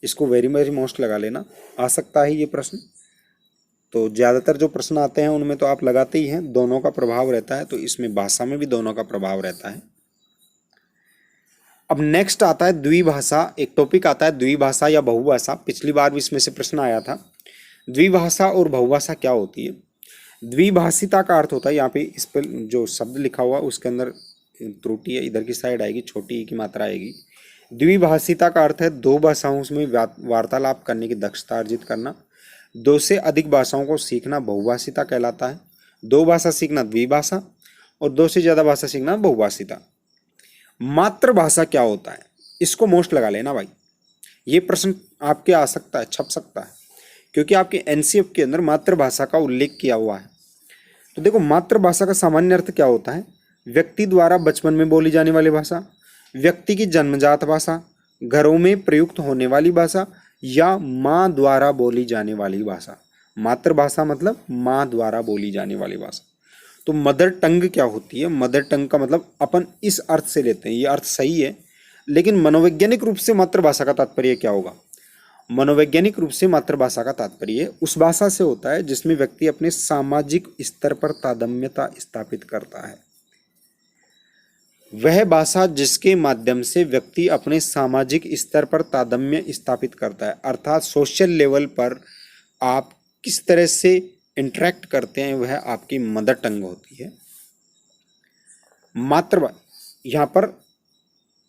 इसको वेरी वेरी मोस्ट लगा लेना। आ सकता है ये प्रश्न, तो ज़्यादातर जो प्रश्न आते हैं उनमें तो आप लगाते ही हैं, दोनों का प्रभाव रहता है, तो इसमें भाषा में भी दोनों का प्रभाव रहता है। अब नेक्स्ट आता है द्विभाषा। एक टॉपिक आता है द्विभाषा या बहुभाषा। पिछली बार भी इसमें से प्रश्न आया था। द्विभाषा और बहुभाषा क्या होती है? द्विभाषिता का अर्थ होता है, यहाँ पे इस पर जो शब्द लिखा हुआ उसके अंदर त्रुटि है, इधर की साइड आएगी, छोटी ई की मात्रा आएगी। द्विभाषिता का अर्थ है दो भाषाओं में वार्तालाप करने की दक्षता अर्जित करना। दो से अधिक भाषाओं को सीखना बहुभाषिता कहलाता है। दो भाषा सीखना द्विभाषा और दो से ज़्यादा भाषा सीखना बहुभाषिता। मातृभाषा क्या होता है? इसको मोस्ट लगा लेना भाई। ये प्रश्न आपके आ सकता है, छप सकता है, क्योंकि आपके एनसीएफ के अंदर मातृभाषा का उल्लेख किया हुआ है। तो देखो, मातृभाषा का सामान्य अर्थ क्या होता है? व्यक्ति द्वारा बचपन में बोली जाने वाली भाषा, व्यक्ति की जन्मजात भाषा, घरों में प्रयुक्त होने वाली भाषा या माँ द्वारा बोली जाने वाली भाषा। मातृभाषा मतलब माँ द्वारा बोली जाने वाली भाषा। तो मदर टंग क्या होती है? मदर टंग का मतलब अपन इस अर्थ से लेते हैं, ये अर्थ सही है, लेकिन मनोवैज्ञानिक रूप से मातृभाषा का तात्पर्य क्या होगा? मनोवैज्ञानिक रूप से मातृभाषा का तात्पर्य उस भाषा से होता है जिसमें व्यक्ति अपने सामाजिक स्तर पर तादात्म्यता स्थापित करता है। वह भाषा जिसके माध्यम से व्यक्ति अपने सामाजिक स्तर पर तादात्म्य स्थापित करता है, अर्थात सोशल लेवल पर आप किस तरह से इंटरेक्ट करते हैं, वह आपकी मदर टंग होती है। यहाँ पर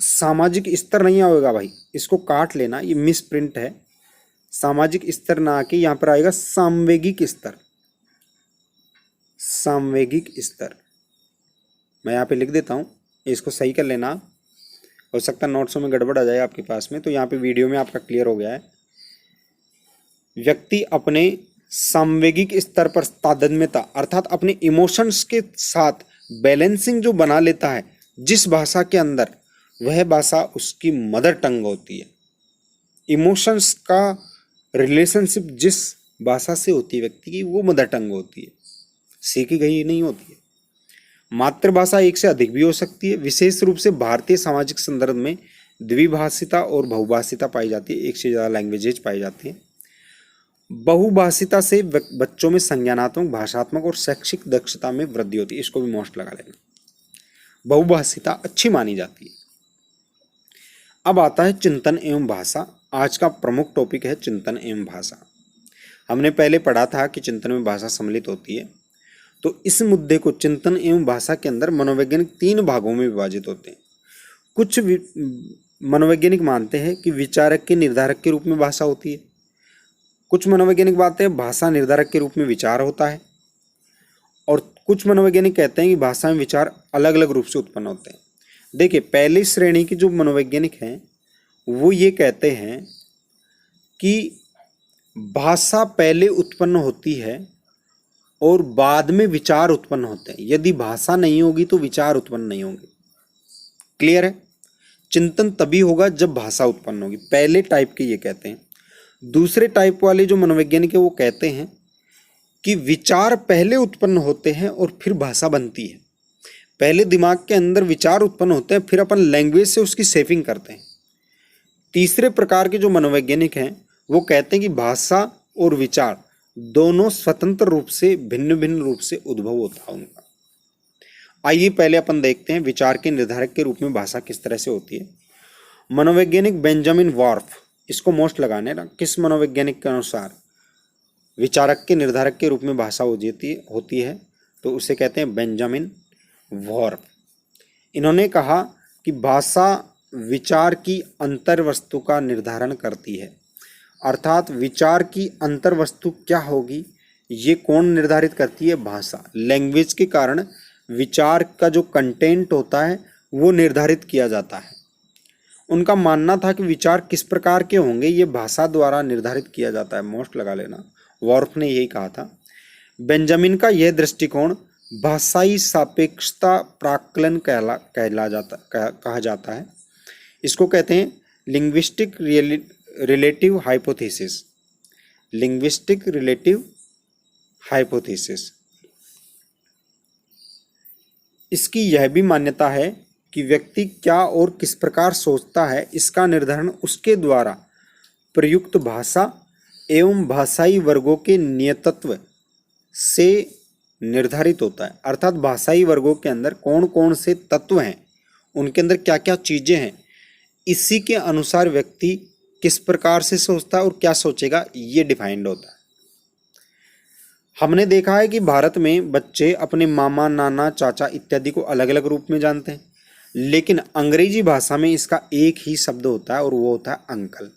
सामाजिक स्तर नहीं आएगा भाई, इसको काट लेना, ये मिस प्रिंट है। सामाजिक स्तर ना आके यहाँ पर आएगा सामवेगिक स्तर। सामवेगिक स्तर मैं यहाँ पे लिख देता हूँ, इसको सही कर लेना। हो सकता है नोट्सों में गड़बड़ आ जाए आपके पास में, तो यहाँ पे वीडियो में आपका क्लियर हो गया है। व्यक्ति अपने सामवेगिक स्तर पर तादात्म्यता अर्थात अपने इमोशंस के साथ बैलेंसिंग जो बना लेता है जिस भाषा के अंदर, वह भाषा उसकी मदर टंग होती है। इमोशंस का रिलेशनशिप जिस भाषा से होती है व्यक्ति की, वो मदर टंग होती है, सीखी गई नहीं होती है। मातृभाषा एक से अधिक भी हो सकती है। विशेष रूप से भारतीय सामाजिक संदर्भ में द्विभाषिता और बहुभाषिता पाई जाती है, एक से ज़्यादा लैंग्वेजेज पाई जाती हैं। बहुभाषिता से बच्चों में संज्ञानात्मक, भाषात्मक और शैक्षिक दक्षता में वृद्धि होती है। इसको भी मोस्ट लगा लेना। बहुभाषिता अच्छी मानी जाती है। अब आता है चिंतन एवं भाषा। आज का प्रमुख टॉपिक है चिंतन एवं भाषा। हमने पहले पढ़ा था कि चिंतन में भाषा सम्मिलित होती है, तो इस मुद्दे को चिंतन एवं भाषा के अंदर मनोवैज्ञानिक 3 भागों में विभाजित होते हैं। कुछ मनोवैज्ञानिक मानते हैं कि विचारक के निर्धारक के रूप में भाषा होती है। कुछ मनोवैज्ञानिक मानते हैं भाषा निर्धारक के रूप में विचार होता है, और कुछ मनोवैज्ञानिक कहते हैं कि भाषा में विचार अलग अलग रूप से उत्पन्न होते हैं। देखिए, पहली श्रेणी के जो मनोवैज्ञानिक हैं वो ये कहते हैं कि भाषा पहले उत्पन्न होती है और बाद में विचार उत्पन्न होते हैं। यदि भाषा नहीं होगी तो विचार उत्पन्न नहीं होंगे। क्लियर है? चिंतन तभी होगा जब भाषा उत्पन्न होगी। पहले टाइप के ये कहते हैं। दूसरे टाइप वाले जो मनोवैज्ञानिक है वो कहते हैं कि विचार पहले उत्पन्न होते हैं और फिर भाषा बनती है। पहले दिमाग के अंदर विचार उत्पन्न होते हैं, फिर अपन लैंग्वेज से उसकी शेपिंग करते हैं। तीसरे प्रकार के जो मनोवैज्ञानिक हैं वो कहते हैं कि भाषा और विचार दोनों स्वतंत्र रूप से, भिन्न भिन्न रूप से उद्भव होता है उनका। आइए पहले अपन देखते हैं विचार के निर्धारक के रूप में भाषा किस तरह से होती है। मनोवैज्ञानिक बेंजामिन वॉर्फ इसको मोस्ट लगाने ना, किस मनोवैज्ञानिक के अनुसार विचारक के निर्धारक के रूप में भाषा होती है? तो उसे कहते हैं बेंजामिन वॉर्फ। इन्होंने कहा कि भाषा विचार की अंतर्वस्तु का निर्धारण करती है। अर्थात विचार की अंतर्वस्तु क्या होगी ये कौन निर्धारित करती है? भाषा। लैंग्वेज के कारण विचार का जो कंटेंट होता है वो निर्धारित किया जाता है। उनका मानना था कि विचार किस प्रकार के होंगे ये भाषा द्वारा निर्धारित किया जाता है। मोस्ट लगा लेना, वॉर्फ ने यही कहा था। बेंजामिन का यह दृष्टिकोण भाषाई सापेक्षता प्राक्कलन कहा जाता है। इसको कहते हैं linguistic relative hypothesis. Linguistic relative hypothesis. इसकी यह भी मान्यता है कि व्यक्ति क्या और किस प्रकार सोचता है इसका निर्धारण उसके द्वारा प्रयुक्त भाषा एवं भाषाई वर्गों के नियतत्व से निर्धारित होता है। अर्थात भाषाई वर्गों के अंदर कौन कौन से तत्व हैं, उनके अंदर क्या क्या चीज़ें हैं, इसी के अनुसार व्यक्ति किस प्रकार से सोचता है और क्या सोचेगा ये डिफाइंड होता है। हमने देखा है कि भारत में बच्चे अपने मामा, नाना, चाचा इत्यादि को अलग अलग रूप में जानते हैं, लेकिन अंग्रेजी भाषा में इसका एक ही शब्द होता है और वो होता है अंकल।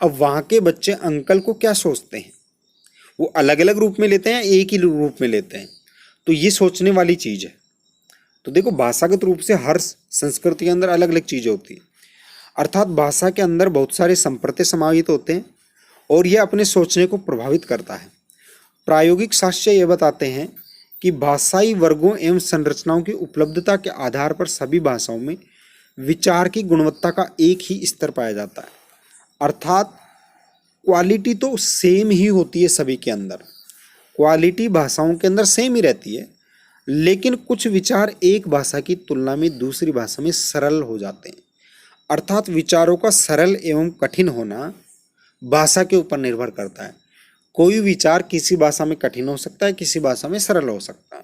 अब वहाँ के बच्चे अंकल को क्या सोचते हैं, वो अलग अलग रूप में लेते हैं, एक ही रूप में लेते हैं, तो ये सोचने वाली चीज़ है। तो देखो भाषागत रूप से हर संस्कृति के अंदर अलग अलग चीज़ें होती है। अर्थात भाषा के अंदर बहुत सारे संप्रत्यय समाहित होते हैं और यह अपने सोचने को प्रभावित करता है। प्रायोगिक साक्ष्य ये बताते हैं कि भाषाई वर्गों एवं संरचनाओं की उपलब्धता के आधार पर सभी भाषाओं में विचार की गुणवत्ता का एक ही स्तर पाया जाता है। अर्थात क्वालिटी तो सेम ही होती है सभी के अंदर, क्वालिटी भाषाओं के अंदर सेम ही रहती है, लेकिन कुछ विचार एक भाषा की तुलना में दूसरी भाषा में सरल हो जाते हैं। अर्थात विचारों का सरल एवं कठिन होना भाषा के ऊपर निर्भर करता है। कोई विचार किसी भाषा में कठिन हो सकता है, किसी भाषा में सरल हो सकता है,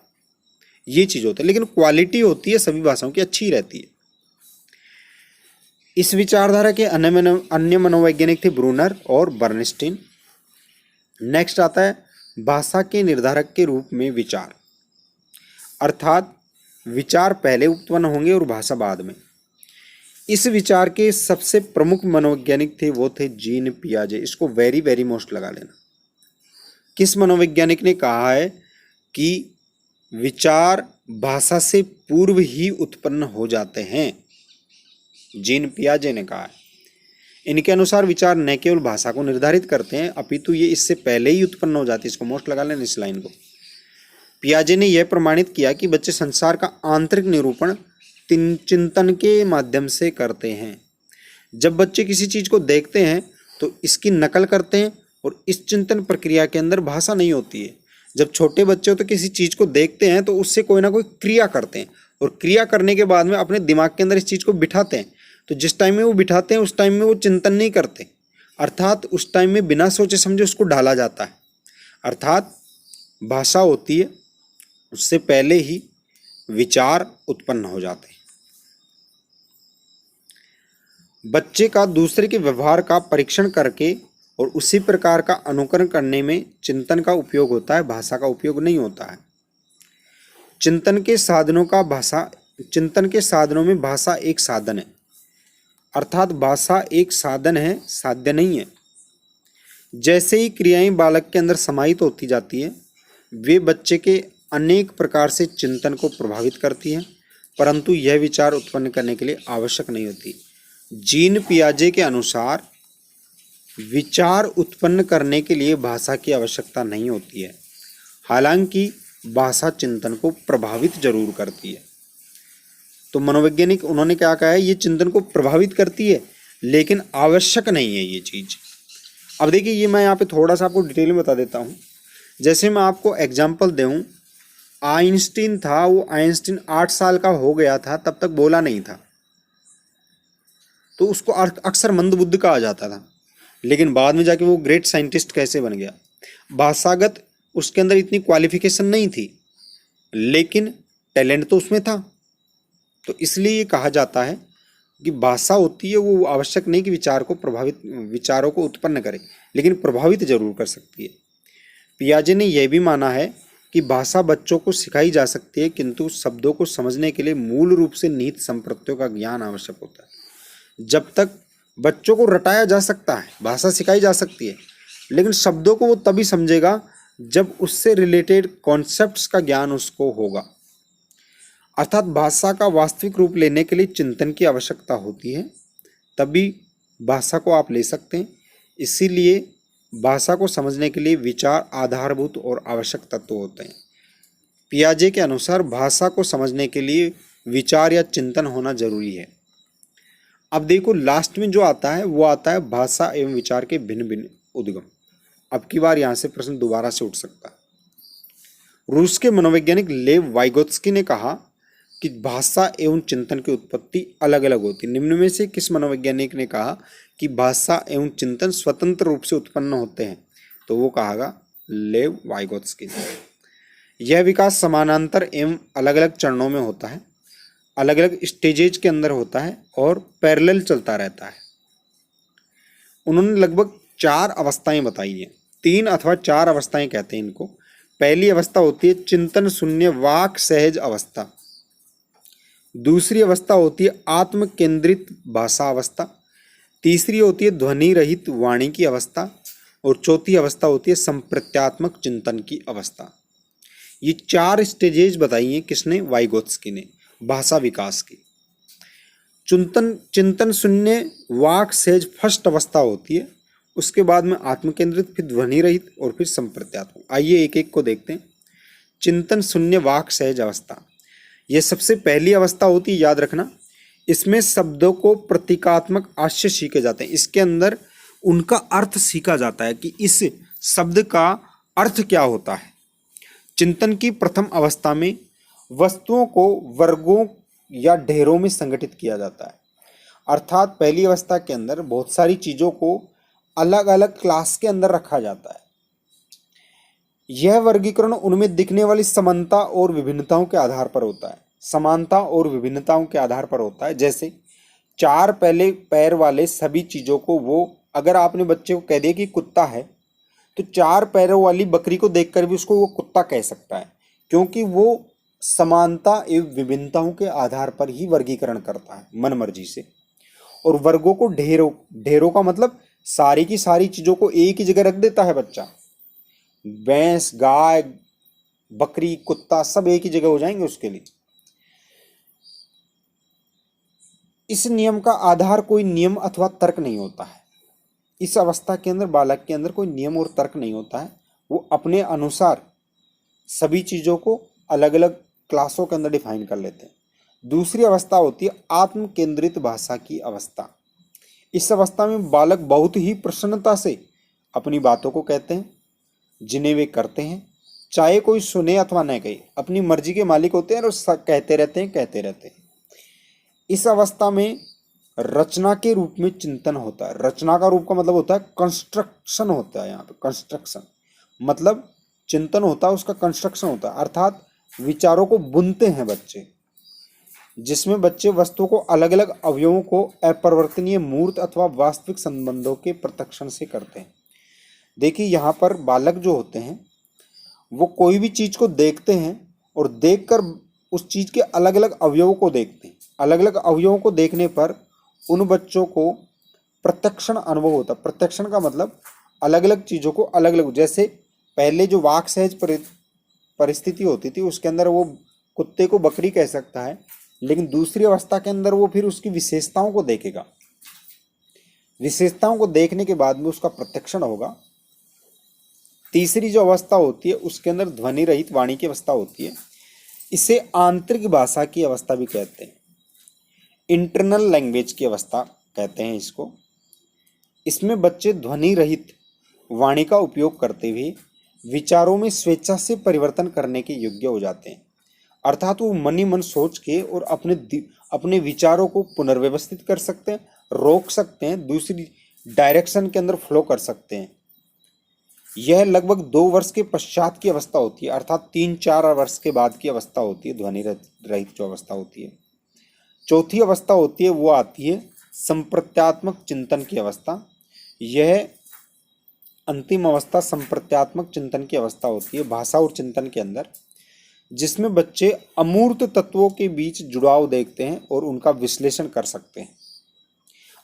ये चीज़ होती है, लेकिन क्वालिटी होती है सभी भाषाओं की अच्छी रहती है। इस विचारधारा के अन्य मनोवैज्ञानिक थे ब्रूनर और बर्नस्टीन। नेक्स्ट आता है भाषा के निर्धारक के रूप में विचार। अर्थात विचार पहले उत्पन्न होंगे और भाषा बाद में। इस विचार के सबसे प्रमुख मनोवैज्ञानिक थे वो थे जीन पियाजे। इसको वेरी वेरी मोस्ट लगा लेना। किस मनोवैज्ञानिक ने कहा है कि विचार भाषा से पूर्व ही उत्पन्न हो जाते हैं? जीन पियाजे ने कहा है। इनके अनुसार विचार न केवल भाषा को निर्धारित करते हैं अपितु ये इससे पहले ही उत्पन्न हो जाती है। इसको मोस्ट लगा लेना इस लाइन को। पियाजे ने यह प्रमाणित किया कि बच्चे संसार का आंतरिक निरूपण चिंतन के माध्यम से करते हैं। जब बच्चे किसी चीज़ को देखते हैं तो इसकी नकल करते हैं और इस चिंतन प्रक्रिया के अंदर भाषा नहीं होती है। जब छोटे बच्चे हो तो किसी चीज़ को देखते हैं तो उससे कोई ना कोई क्रिया करते हैं और क्रिया करने के बाद में अपने दिमाग के अंदर इस चीज़ को बिठाते हैं। तो जिस टाइम में वो बिठाते हैं उस टाइम में वो चिंतन नहीं करते, अर्थात उस टाइम में बिना सोचे समझे उसको डाला जाता है। अर्थात भाषा होती है उससे पहले ही विचार उत्पन्न हो जाते हैं। बच्चे का दूसरे के व्यवहार का परीक्षण करके और उसी प्रकार का अनुकरण करने में चिंतन का उपयोग होता है, भाषा का उपयोग नहीं होता है। चिंतन के साधनों में भाषा एक साधन है। अर्थात भाषा एक साधन है, साध्य नहीं है। जैसे ही क्रियाएं बालक के अंदर समाहित होती जाती है वे बच्चे के अनेक प्रकार से चिंतन को प्रभावित करती हैं, परंतु यह विचार उत्पन्न करने के लिए आवश्यक नहीं होती। जीन पियाजे के अनुसार विचार उत्पन्न करने के लिए भाषा की आवश्यकता नहीं होती है, हालांकि भाषा चिंतन को प्रभावित जरूर करती है। तो मनोवैज्ञानिक उन्होंने क्या कहा है, ये चिंतन को प्रभावित करती है लेकिन आवश्यक नहीं है ये चीज़। अब देखिए ये मैं यहाँ पे थोड़ा सा आपको डिटेल में बता देता हूँ। जैसे मैं आपको एग्जाम्पल दूँ, आइंस्टीन था, वो आइंस्टीन 8 साल का हो गया था तब तक बोला नहीं था, तो उसको अक्सर मंदबुद्धि कहा जाता था, लेकिन बाद में जाके वो ग्रेट साइंटिस्ट कैसे बन गया। भाषागत उसके अंदर इतनी क्वालिफिकेशन नहीं थी लेकिन टैलेंट तो उसमें था। तो इसलिए ये कहा जाता है कि भाषा होती है वो आवश्यक नहीं कि विचारों को उत्पन्न करे, लेकिन प्रभावित जरूर कर सकती है। पियाजे ने यह भी माना है कि भाषा बच्चों को सिखाई जा सकती है, किंतु शब्दों को समझने के लिए मूल रूप से निहित संप्रत्ययों का ज्ञान आवश्यक होता है। जब तक बच्चों को रटाया जा सकता है, भाषा सिखाई जा सकती है, लेकिन शब्दों को वो तभी समझेगा जब उससे रिलेटेड कॉन्सेप्ट्स का ज्ञान उसको होगा। अर्थात भाषा का वास्तविक रूप लेने के लिए चिंतन की आवश्यकता होती है, तभी भाषा को आप ले सकते हैं। इसीलिए भाषा को समझने के लिए विचार आधारभूत और आवश्यक तत्व होते हैं। पियाजे के अनुसार भाषा को समझने के लिए विचार या चिंतन होना जरूरी है। अब देखो लास्ट में जो आता है वो आता है भाषा एवं विचार के भिन्न भिन्न उद्गम। अब की बार यहाँ से प्रश्न दोबारा से उठ सकता है। रूस के मनोवैज्ञानिक लेव वाइगोत्स्की ने कहा कि भाषा एवं चिंतन की उत्पत्ति अलग अलग होती है। निम्न में से किस मनोवैज्ञानिक ने कहा कि भाषा एवं चिंतन स्वतंत्र रूप से उत्पन्न होते हैं? तो वो कहागा लेव वाइगोत्स्की। यह विकास समानांतर एवं अलग अलग चरणों में होता है, अलग अलग स्टेजेज के अंदर होता है और पैरेलल चलता रहता है। उन्होंने लगभग 4 अवस्थाएं बताई हैं, 3 अथवा 4 अवस्थाएं कहते हैं इनको। पहली अवस्था होती है चिंतन शून्य वाक सहज अवस्था। दूसरी अवस्था होती है आत्म केंद्रित भाषा अवस्था। तीसरी होती है ध्वनि रहित वाणी की अवस्था। और चौथी अवस्था होती है संप्रत्यात्मक चिंतन की अवस्था। ये 4 स्टेजेज बताई हैं किसने? वाइगोत्स्की ने, भाषा विकास की। चिंतन शून्य वाक सहज फर्स्ट अवस्था होती है, उसके बाद में आत्म केंद्रित, फिर ध्वनि रहित और फिर संप्रत्यात्मक। आइए एक एक को देखते हैं। चिंतन शून्य वाक सहज अवस्था, यह सबसे पहली अवस्था होती है, याद रखना। इसमें शब्दों को प्रतीकात्मक आशय सीखे जाते हैं। इसके अंदर उनका अर्थ सीखा जाता है कि इस शब्द का अर्थ क्या होता है। चिंतन की प्रथम अवस्था में वस्तुओं को वर्गों या ढेरों में संगठित किया जाता है। अर्थात पहली अवस्था के अंदर बहुत सारी चीजों को अलग अलग क्लास के अंदर रखा जाता है। यह वर्गीकरण उनमें दिखने वाली समानता और विभिन्नताओं के आधार पर होता है। समानता और विभिन्नताओं के आधार पर होता है। जैसे 4 पहले पैर वाले सभी चीजों को वो, अगर आपने बच्चे को कह दिया कि कुत्ता है, तो 4 पैरों वाली बकरी को देखकर भी उसको वो कुत्ता कह सकता है, क्योंकि वो समानता एवं विभिन्नताओं के आधार पर ही वर्गीकरण करता है मन मर्जी से। और वर्गों को ढेरों का मतलब सारी की सारी चीजों को एक ही जगह रख देता है बच्चा। भैंस, गाय, बकरी, कुत्ता सब एक ही जगह हो जाएंगे उसके लिए। इस नियम का आधार कोई नियम अथवा तर्क नहीं होता है। इस अवस्था के अंदर बालक के अंदर कोई नियम और तर्क नहीं होता है। वो अपने अनुसार सभी चीजों को अलग अलग क्लासों के अंदर डिफाइन कर लेते हैं। दूसरी अवस्था होती है आत्म केंद्रित भाषा की अवस्था। इस अवस्था में बालक बहुत ही प्रसन्नता से अपनी बातों को कहते हैं जिन्हें वे करते हैं, चाहे कोई सुने अथवा न कहे। अपनी मर्जी के मालिक होते हैं और कहते रहते हैं। इस अवस्था में रचना के रूप में चिंतन होता है। रचना का रूप का मतलब होता है कंस्ट्रक्शन होता है। यहाँ पे कंस्ट्रक्शन मतलब चिंतन होता है, उसका कंस्ट्रक्शन होता है। अर्थात विचारों को बुनते हैं बच्चे, जिसमें बच्चे वस्तु को अलग अलग अवयवों को अपरिवर्तनीय मूर्त अथवा वास्तविक संबंधों के प्रत्यक्षण से करते हैं। देखिए यहाँ पर बालक जो होते हैं वो कोई भी चीज को देखते हैं और देखकर उस चीज के अलग अलग अवयवों को देखते हैं। अलग अलग अवयवों को देखने पर उन बच्चों को प्रत्यक्षण अनुभव होता है। प्रत्यक्षण का मतलब अलग अलग चीजों को अलग अलग, जैसे पहले जो वाक सहज परिस्थिति होती थी उसके अंदर वो कुत्ते को बकरी कह सकता है, लेकिन दूसरी अवस्था के अंदर वो फिर उसकी विशेषताओं को देखेगा। विशेषताओं को देखने के बाद में उसका प्रत्यक्षण होगा। तीसरी जो अवस्था होती है उसके अंदर ध्वनि रहित वाणी की अवस्था होती है। इसे आंतरिक भाषा की अवस्था भी कहते हैं, इंटरनल लैंग्वेज की अवस्था कहते हैं इसको। इसमें बच्चे ध्वनि रहित वाणी का उपयोग करते हुए विचारों में स्वेच्छा से परिवर्तन करने के योग्य हो जाते हैं। अर्थात वो मन ही मन सोच के और अपने विचारों को पुनर्व्यवस्थित कर सकते हैं, रोक सकते हैं, दूसरी डायरेक्शन के अंदर फ्लो कर सकते हैं। यह लगभग 2 वर्ष के पश्चात की अवस्था होती है, अर्थात 3-4 वर्ष के बाद की अवस्था होती है ध्वनि रहित जो अवस्था होती है। चौथी अवस्था होती है वो आती है संप्रत्यात्मक चिंतन की अवस्था। यह अंतिम अवस्था संप्रत्यात्मक चिंतन की अवस्था होती है भाषा और चिंतन के अंदर, जिसमें बच्चे अमूर्त तत्वों के बीच जुड़ाव देखते हैं और उनका विश्लेषण कर सकते हैं।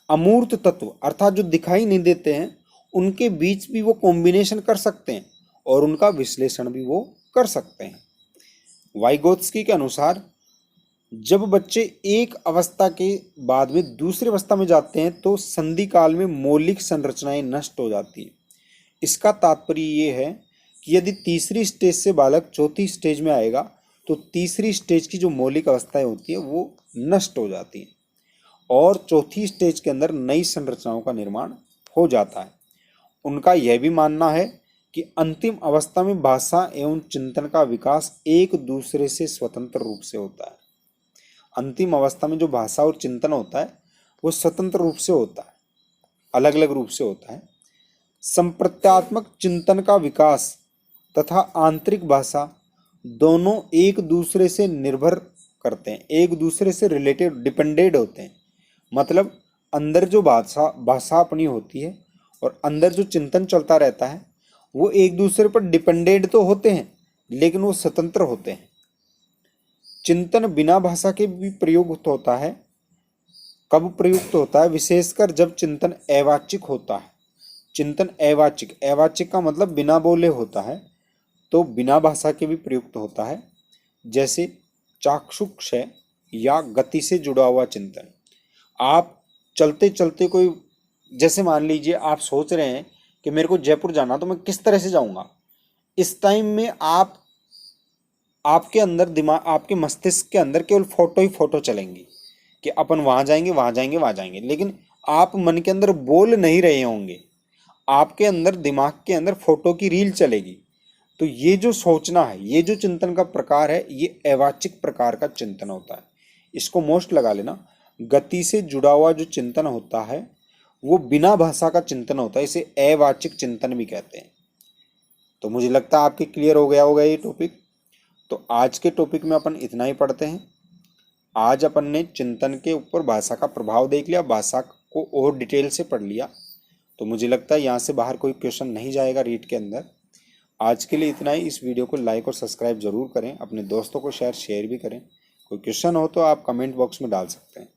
अमूर्त तत्व अर्थात जो दिखाई नहीं देते हैं उनके बीच भी वो कॉम्बिनेशन कर सकते हैं और उनका विश्लेषण भी वो कर सकते हैं। वाइगोत्स्की के अनुसार जब बच्चे एक अवस्था के बाद में दूसरी अवस्था में जाते हैं तो संधि काल में मौलिक संरचनाएं नष्ट हो जाती हैं। इसका तात्पर्य ये है कि यदि तीसरी स्टेज से बालक चौथी स्टेज में आएगा तो तीसरी स्टेज की जो मौलिक अवस्थाएं होती है वो नष्ट हो जाती हैं और चौथी स्टेज के अंदर नई संरचनाओं का निर्माण हो जाता है। उनका यह भी मानना है कि अंतिम अवस्था में भाषा एवं चिंतन का विकास एक दूसरे से स्वतंत्र रूप से होता है। अंतिम अवस्था में जो भाषा और चिंतन होता है वो स्वतंत्र रूप से होता है, अलग अलग रूप से होता है। संप्रत्यात्मक चिंतन का विकास तथा आंतरिक भाषा दोनों एक दूसरे से निर्भर करते हैं, एक दूसरे से रिलेटेड डिपेंडेड होते हैं। मतलब अंदर जो भाषा अपनी होती है और अंदर जो चिंतन चलता रहता है वो एक दूसरे पर डिपेंडेड तो होते हैं लेकिन वो स्वतंत्र होते हैं। चिंतन बिना भाषा के भी प्रयुक्त होता है। कब प्रयुक्त होता है? विशेषकर जब चिंतन अवाचिक होता है। चिंतन अवाचिक, अवाचिक का मतलब बिना बोले होता है, तो बिना भाषा के भी प्रयुक्त होता है। जैसे चाक्षुष या गति से जुड़ा हुआ चिंतन। आप चलते चलते कोई, जैसे मान लीजिए आप सोच रहे हैं कि मेरे को जयपुर जाना, तो मैं किस तरह से जाऊंगा। इस टाइम में आपके अंदर दिमाग, आपके मस्तिष्क के अंदर केवल फोटो ही फोटो चलेंगी कि अपन वहां जाएंगे, वहां जाएंगे, वहां जाएंगे, लेकिन आप मन के अंदर बोल नहीं रहे होंगे। आपके अंदर, दिमाग के अंदर फोटो की रील चलेगी। तो ये जो सोचना है, ये जो चिंतन का प्रकार है, ये अवाचिक प्रकार का चिंतन होता है। इसको मोस्ट लगा लेना। गति से जुड़ा हुआ जो चिंतन होता है वो बिना भाषा का चिंतन होता है, इसे अवाचिक चिंतन भी कहते हैं। तो मुझे लगता है आपके क्लियर हो गया होगा ये टॉपिक। तो आज के टॉपिक में अपन इतना ही पढ़ते हैं। आज अपन ने चिंतन के ऊपर भाषा का प्रभाव देख लिया, भाषा को और डिटेल से पढ़ लिया। तो मुझे लगता है यहाँ से बाहर कोई क्वेश्चन नहीं जाएगा रीट के अंदर। आज के लिए इतना ही। इस वीडियो को लाइक और सब्सक्राइब जरूर करें, अपने दोस्तों को शेयर भी करें। कोई क्वेश्चन हो तो आप कमेंट बॉक्स में डाल सकते हैं।